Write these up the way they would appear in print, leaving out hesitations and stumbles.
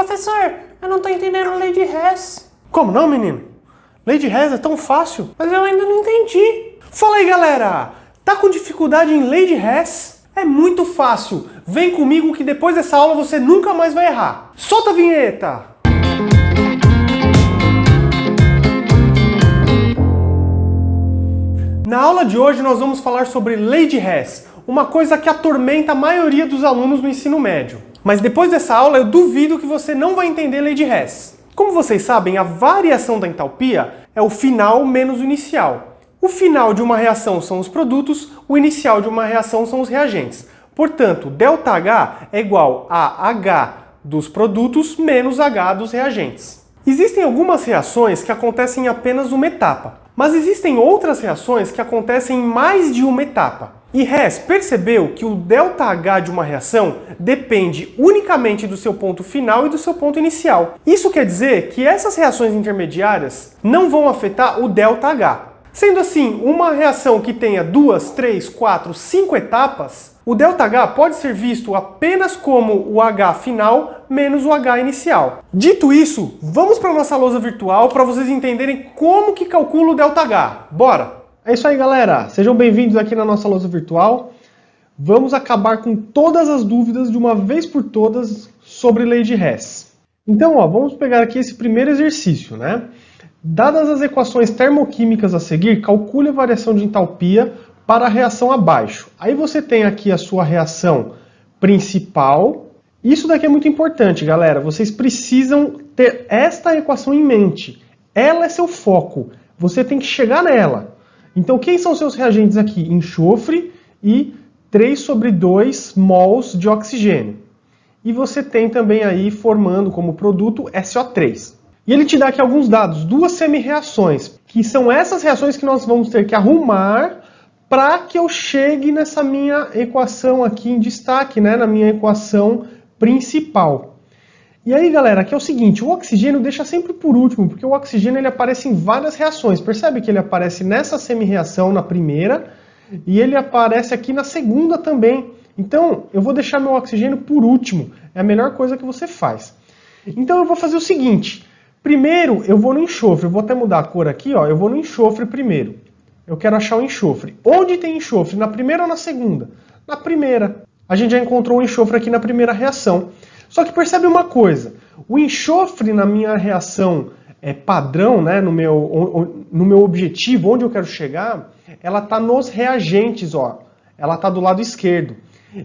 Professor, eu não tô entendendo lei de Hess. Como não, menino? Lei de Hess é tão fácil. Mas eu ainda não entendi. Fala aí, galera! Tá com dificuldade em lei de Hess? É muito fácil. Vem comigo que depois dessa aula você nunca mais vai errar. Solta a vinheta! Na aula de hoje nós vamos falar sobre lei de Hess, uma coisa que atormenta a maioria dos alunos no ensino médio. Mas depois dessa aula eu duvido que você não vai entender lei de Hess. Como vocês sabem, a variação da entalpia é o final menos o inicial. O final de uma reação são os produtos, o inicial de uma reação são os reagentes. Portanto, ΔH é igual a H dos produtos menos H dos reagentes. Existem algumas reações que acontecem em apenas uma etapa, mas existem outras reações que acontecem em mais de uma etapa. E Hess percebeu que o ΔH de uma reação depende unicamente do seu ponto final e do seu ponto inicial. Isso quer dizer que essas reações intermediárias não vão afetar o ΔH. Sendo assim, uma reação que tenha 2, 3, 4, 5 etapas, o ΔH pode ser visto apenas como o H final menos o H inicial. Dito isso, vamos para a nossa lousa virtual para vocês entenderem como que calcula o ΔH. Bora! É isso aí, galera! Sejam bem-vindos aqui na nossa lousa virtual. Vamos acabar com todas as dúvidas de uma vez por todas sobre lei de Hess. Então, vamos pegar aqui esse primeiro exercício, né? Dadas as equações termoquímicas a seguir, calcule a variação de entalpia para a reação abaixo. Aí você tem aqui a sua reação principal. Isso daqui é muito importante, galera. Vocês precisam ter esta equação em mente. Ela é seu foco. Você tem que chegar nela. Então, quem são seus reagentes aqui? Enxofre e 3/2 mols de oxigênio. E você tem também aí formando como produto SO3. E ele te dá aqui alguns dados, 2 semi-reações, que são essas reações que nós vamos ter que arrumar para que eu chegue nessa minha equação aqui em destaque, né, na minha equação principal. E aí, galera, aqui é o seguinte, o oxigênio deixa sempre por último, porque o oxigênio ele aparece em várias reações. Percebe que ele aparece nessa semi-reação na primeira e ele aparece aqui na segunda também. Então, eu vou deixar meu oxigênio por último. É a melhor coisa que você faz. Então, eu vou fazer o seguinte. Primeiro, eu vou no enxofre. Eu vou até mudar a cor aqui, eu vou no enxofre primeiro. Eu quero achar o enxofre. Onde tem enxofre? Na primeira ou na segunda? Na primeira. A gente já encontrou o enxofre aqui na primeira reação. Só que percebe uma coisa. O enxofre na minha reação padrão, né, no meu objetivo, onde eu quero chegar, ela está nos reagentes, Ela está do lado esquerdo.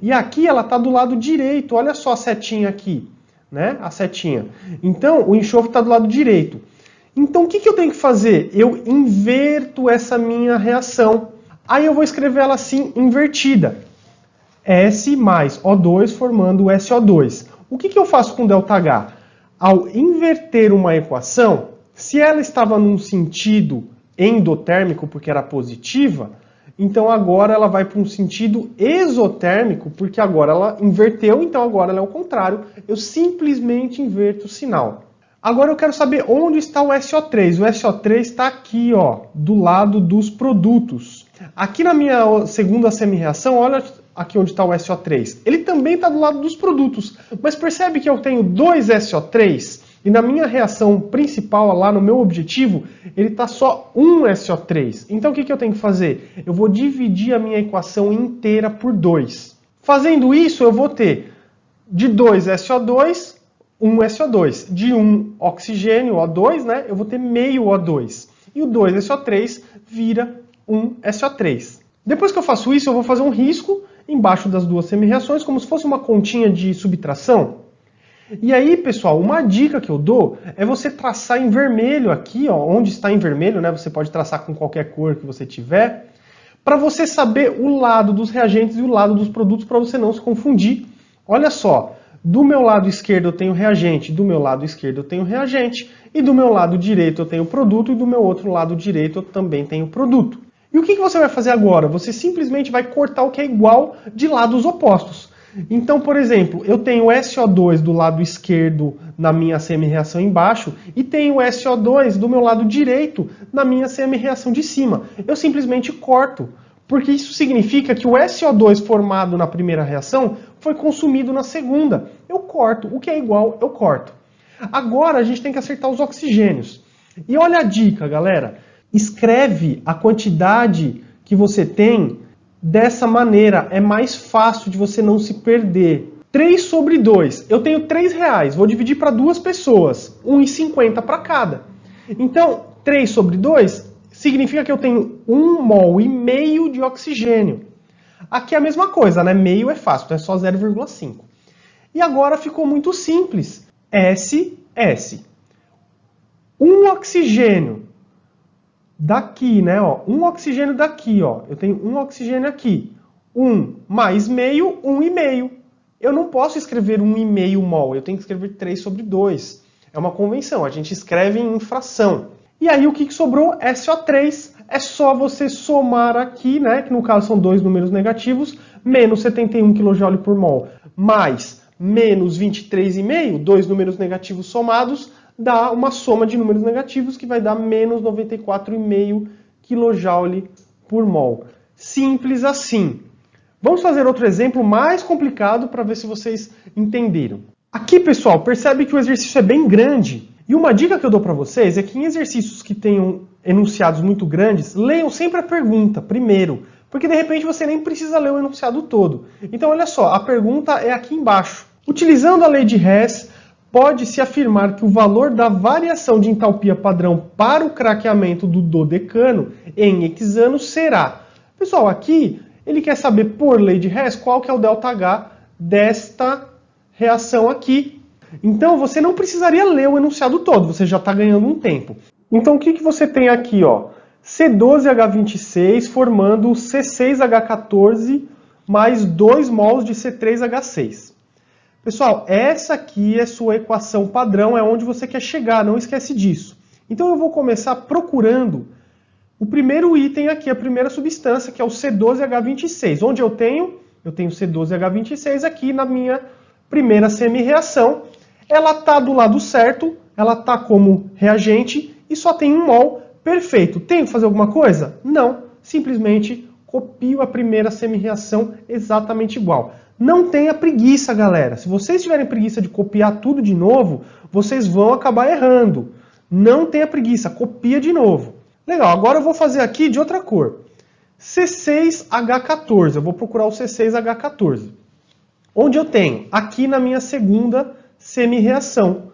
E aqui ela está do lado direito. Olha só a setinha aqui. Né? A setinha. Então, o enxofre está do lado direito. Então, o que eu tenho que fazer? Eu inverto essa minha reação. Aí eu vou escrever ela assim, invertida. S mais O2 formando o SO2. O que eu faço com ΔH? Ao inverter uma equação, se ela estava num sentido endotérmico, porque era positiva, então agora ela vai para um sentido exotérmico, porque agora ela inverteu, então agora ela é o contrário. Eu simplesmente inverto o sinal. Agora eu quero saber onde está o SO3. O SO3 está aqui, do lado dos produtos. Aqui na minha segunda semi-reação, olha aqui onde está o SO3. Ele também está do lado dos produtos. Mas percebe que eu tenho 2 SO3? E na minha reação principal, lá no meu objetivo, ele está só 1 SO3. Então o que eu tenho que fazer? Eu vou dividir a minha equação inteira por 2. Fazendo isso, eu vou ter de 2 SO2, 1 SO2. De 1 oxigênio, O2, né, eu vou ter meio O2. E o 2 SO3 vira 1 SO3. Depois que eu faço isso, eu vou fazer um risco embaixo das duas semi-reações, como se fosse uma continha de subtração. E aí, pessoal, uma dica que eu dou é você traçar em vermelho aqui, onde está em vermelho, né? Você pode traçar com qualquer cor que você tiver, para você saber o lado dos reagentes e o lado dos produtos, para você não se confundir. Olha só, do meu lado esquerdo eu tenho reagente, do meu lado esquerdo eu tenho reagente, e do meu lado direito eu tenho produto, e do meu outro lado direito eu também tenho produto. E o que você vai fazer agora? Você simplesmente vai cortar o que é igual de lados opostos. Então, por exemplo, eu tenho SO2 do lado esquerdo na minha semi-reação embaixo e tenho SO2 do meu lado direito na minha semi-reação de cima. Eu simplesmente corto, porque isso significa que o SO2 formado na primeira reação foi consumido na segunda. Eu corto, o que é igual, eu corto. Agora a gente tem que acertar os oxigênios. E olha a dica, galera. Escreve a quantidade que você tem dessa maneira. É mais fácil de você não se perder. 3 sobre 2. Eu tenho R$3. Vou dividir para 2 pessoas. 1,50 para cada. Então, 3 sobre 2 significa que eu tenho 1,5 mol de oxigênio. Aqui é a mesma coisa, né? Meio é fácil, então é só 0,5. E agora ficou muito simples. S. Um oxigênio daqui, né? Ó, um oxigênio daqui, ó. Eu tenho um oxigênio aqui. 1 mais meio, 1,5. Eu não posso escrever 1,5 mol, eu tenho que escrever 3 sobre 2. É uma convenção, a gente escreve em fração. E aí o que sobrou? SO3. É só você somar aqui, né? Que no caso são 2 números negativos, menos 71 kJ por mol, mais menos 23,5, 2 números negativos somados, dá uma soma de números negativos que vai dar menos 94,5 kJ por mol. Simples assim. Vamos fazer outro exemplo mais complicado para ver se vocês entenderam. Aqui, pessoal, percebe que o exercício é bem grande. E uma dica que eu dou para vocês é que em exercícios que tenham enunciados muito grandes, leiam sempre a pergunta primeiro. Porque de repente você nem precisa ler o enunciado todo. Então olha só, a pergunta é aqui embaixo. Utilizando a lei de Hess, pode-se afirmar que o valor da variação de entalpia padrão para o craqueamento do dodecano em hexanos será... Pessoal, aqui ele quer saber por lei de Hess qual que é o ΔH desta reação aqui. Então você não precisaria ler o enunciado todo, você já está ganhando um tempo. Então o que você tem aqui? Ó? C12H26 formando C6H14 mais 2 mols de C3H6. Pessoal, essa aqui é sua equação padrão, é onde você quer chegar, não esquece disso. Então eu vou começar procurando o primeiro item aqui, a primeira substância, que é o C12H26. Onde eu tenho? Eu tenho C12H26 aqui na minha primeira semi-reação. Ela está do lado certo, ela está como reagente e só tem 1 mol. Perfeito. Tenho que fazer alguma coisa? Não. Simplesmente copio a primeira semi-reação exatamente igual. Não tenha preguiça, galera. Se vocês tiverem preguiça de copiar tudo de novo, vocês vão acabar errando. Não tenha preguiça, copia de novo. Legal, agora eu vou fazer aqui de outra cor. C6H14, eu vou procurar o C6H14. Onde eu tenho? Aqui na minha segunda semi-reação.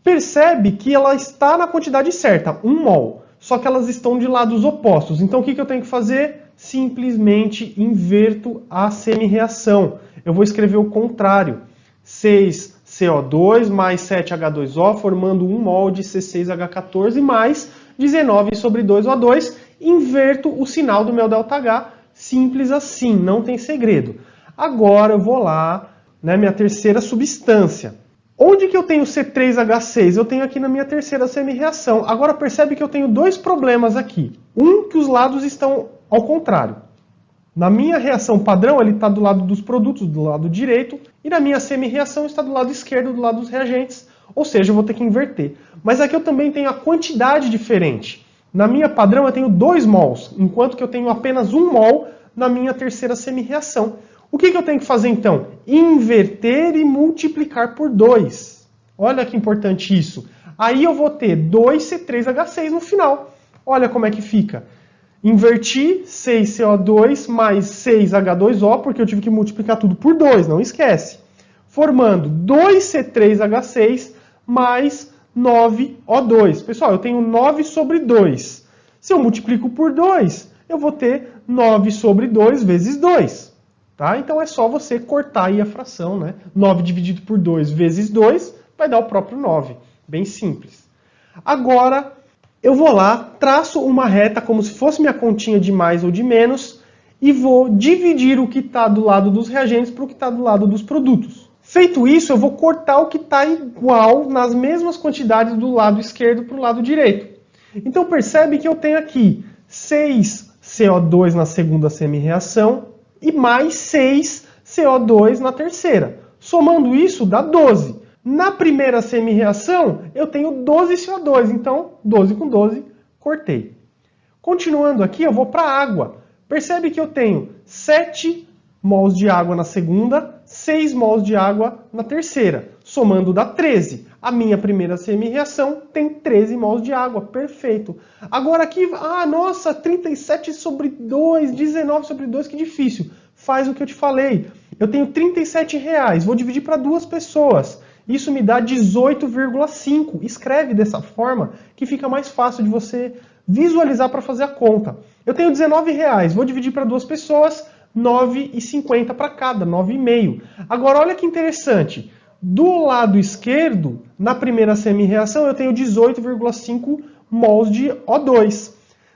Percebe que ela está na quantidade certa, 1 mol. Só que elas estão de lados opostos. Então o que eu tenho que fazer? Simplesmente inverto a semi-reação. Eu vou escrever o contrário. 6CO2 mais 7H2O, formando 1 mol de C6H14 mais 19 sobre 2O2. Inverto o sinal do meu ΔH. Simples assim, não tem segredo. Agora eu vou lá, né, minha terceira substância. Onde que eu tenho C3H6? Eu tenho aqui na minha terceira semi-reação. Agora percebe que eu tenho 2 problemas aqui. Um, que os lados estão ao contrário. Na minha reação padrão, ele está do lado dos produtos, do lado direito. E na minha semi-reação está do lado esquerdo, do lado dos reagentes. Ou seja, eu vou ter que inverter. Mas aqui eu também tenho a quantidade diferente. Na minha padrão eu tenho 2 mols, enquanto que eu tenho apenas 1 mol na minha terceira semi-reação. O que eu tenho que fazer então? Inverter e multiplicar por 2. Olha que importante isso. Aí eu vou ter 2C3H6 no final. Olha como é que fica. Inverti 6CO2 mais 6H2O, porque eu tive que multiplicar tudo por 2, não esquece. Formando 2C3H6 mais 9O2. Pessoal, eu tenho 9 sobre 2. Se eu multiplico por 2, eu vou ter 9 sobre 2 vezes 2. Tá? Então é só você cortar aí a fração, né? 9 dividido por 2 vezes 2 vai dar o próprio 9. Bem simples. Agora eu vou lá, traço uma reta como se fosse minha continha de mais ou de menos e vou dividir o que está do lado dos reagentes para o que está do lado dos produtos. Feito isso, eu vou cortar o que está igual nas mesmas quantidades do lado esquerdo para o lado direito. Então percebe que eu tenho aqui 6CO2 na segunda semi-reação e mais 6CO2 na terceira. Somando isso dá 12. Na primeira semi-reação eu tenho 12 CO2, então 12 com 12, cortei. Continuando aqui eu vou para a água. Percebe que eu tenho 7 mols de água na segunda, 6 mols de água na terceira. Somando dá 13. A minha primeira semi-reação tem 13 mols de água, perfeito. Agora aqui, nossa, 37 sobre 2, 19 sobre 2, que difícil. Faz o que eu te falei. Eu tenho R$37, vou dividir para 2 pessoas. Isso me dá 18,5. Escreve dessa forma que fica mais fácil de você visualizar para fazer a conta. Eu tenho R$19, vou dividir para 2 pessoas, 9,50 para cada, 9,5. Agora olha que interessante. Do lado esquerdo, na primeira semi-reação, eu tenho 18,5 mols de O2.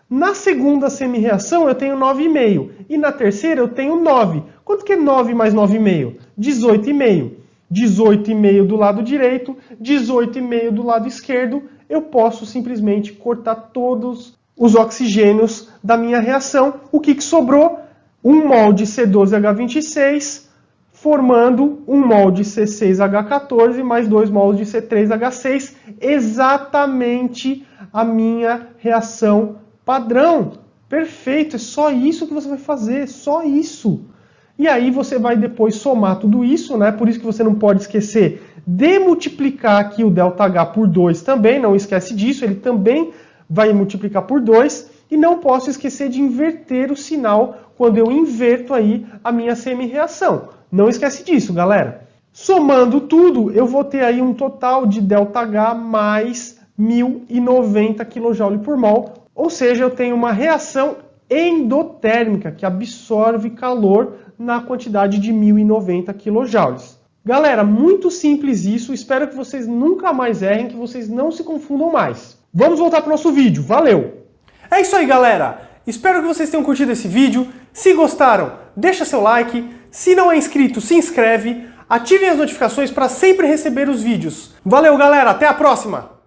Na segunda semi-reação, eu tenho 9,5. E na terceira, eu tenho 9. Quanto que é 9 mais 9,5? 18,5. 18,5 do lado direito, 18,5 do lado esquerdo. Eu posso simplesmente cortar todos os oxigênios da minha reação. O que sobrou? 1 mol de C12H26, formando 1 mol de C6H14 mais 2 mols de C3H6, exatamente a minha reação padrão. Perfeito, é só isso que você vai fazer, só isso. E aí você vai depois somar tudo isso, né? Por isso que você não pode esquecer de multiplicar aqui o ΔH por 2 também, não esquece disso, ele também vai multiplicar por 2. E não posso esquecer de inverter o sinal quando eu inverto aí a minha semi-reação. Não esquece disso, galera. Somando tudo, eu vou ter aí um total de ΔH mais 1090 kJ por mol. Ou seja, eu tenho uma reação endotérmica, que absorve calor na quantidade de 1090 kJ. Galera, muito simples isso. Espero que vocês nunca mais errem, que vocês não se confundam mais. Vamos voltar para o nosso vídeo. Valeu! É isso aí, galera! Espero que vocês tenham curtido esse vídeo. Se gostaram, deixa seu like. Se não é inscrito, se inscreve. Ativem as notificações para sempre receber os vídeos. Valeu, galera! Até a próxima!